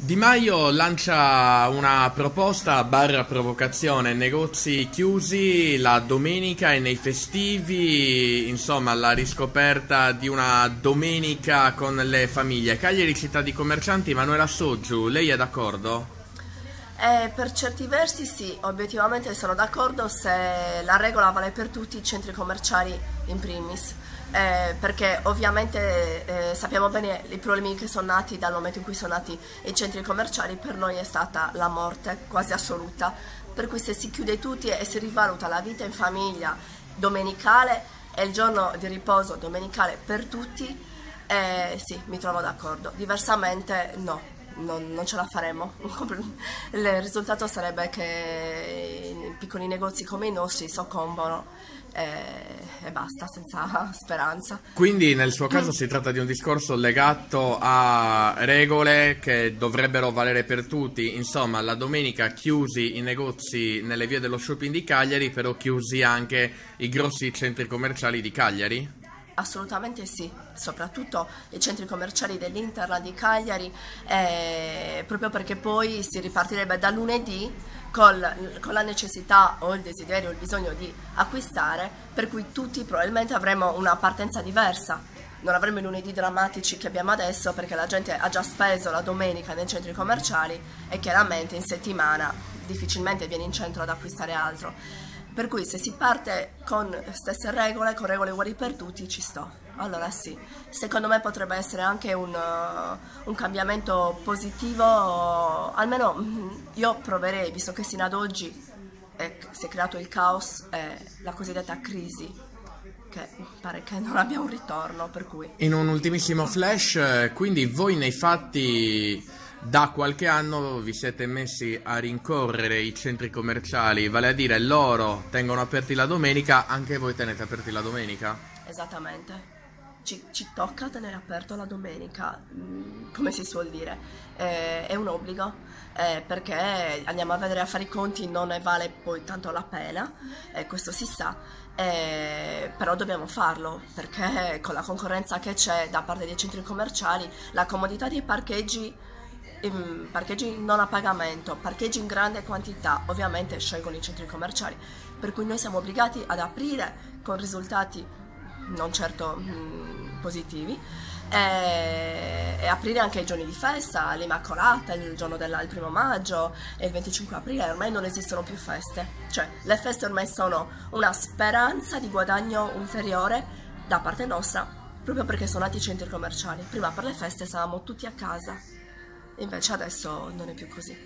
Di Maio lancia una proposta barra provocazione, negozi chiusi la domenica e nei festivi, insomma la riscoperta di una domenica con le famiglie. Cagliari città di commercianti, Manuela Soggiu, lei è d'accordo? Per certi versi sì, obiettivamente sono d'accordo se la regola vale per tutti i centri commerciali in primis. Perché ovviamente sappiamo bene i problemi che sono nati dal momento in cui sono nati i centri commerciali. Per noi è stata la morte quasi assoluta, per cui se si chiude tutti e si rivaluta la vita in famiglia domenicale e il giorno di riposo domenicale per tutti, sì, mi trovo d'accordo. Diversamente no, non ce la faremo. Il risultato sarebbe che i piccoli negozi come i nostri soccombono e basta, senza speranza. Quindi nel suo caso si tratta di un discorso legato a regole che dovrebbero valere per tutti, insomma la domenica chiusi i negozi nelle vie dello shopping di Cagliari, però chiusi anche i grossi centri commerciali di Cagliari? Assolutamente sì, soprattutto i centri commerciali dell'Interland di Cagliari, proprio perché poi si ripartirebbe da lunedì con la necessità o il desiderio o il bisogno di acquistare, per cui tutti probabilmente avremo una partenza diversa. Non avremo i lunedì drammatici che abbiamo adesso, perché la gente ha già speso la domenica nei centri commerciali e chiaramente in settimana difficilmente viene in centro ad acquistare altro. Per cui se si parte con stesse regole, con regole uguali per tutti, ci sto. Allora sì, secondo me potrebbe essere anche un cambiamento positivo, almeno io proverei, visto che sino ad oggi si è creato il caos, la cosiddetta crisi, che pare che non abbia un ritorno, per cui... In un ultimissimo flash, quindi voi nei fatti da qualche anno vi siete messi a rincorrere i centri commerciali, vale a dire loro tengono aperti la domenica, anche voi tenete aperti la domenica? Esattamente. Ci tocca tenere aperto la domenica, come si suol dire, è un obbligo, perché andiamo a vedere, a fare i conti, non ne vale poi tanto la pena, questo si sa, però dobbiamo farlo, perché con la concorrenza che c'è da parte dei centri commerciali, la comodità dei parcheggi non a pagamento, parcheggi in grande quantità, ovviamente scelgono i centri commerciali, per cui noi siamo obbligati ad aprire con risultati non certo positivi, e aprire anche i giorni di festa, l'Immacolata, il giorno il 1° maggio e il 25 aprile. Ormai non esistono più feste, cioè le feste ormai sono una speranza di guadagno ulteriore da parte nostra, proprio perché sono nati i centri commerciali. Prima per le feste stavamo tutti a casa, invece adesso non è più così.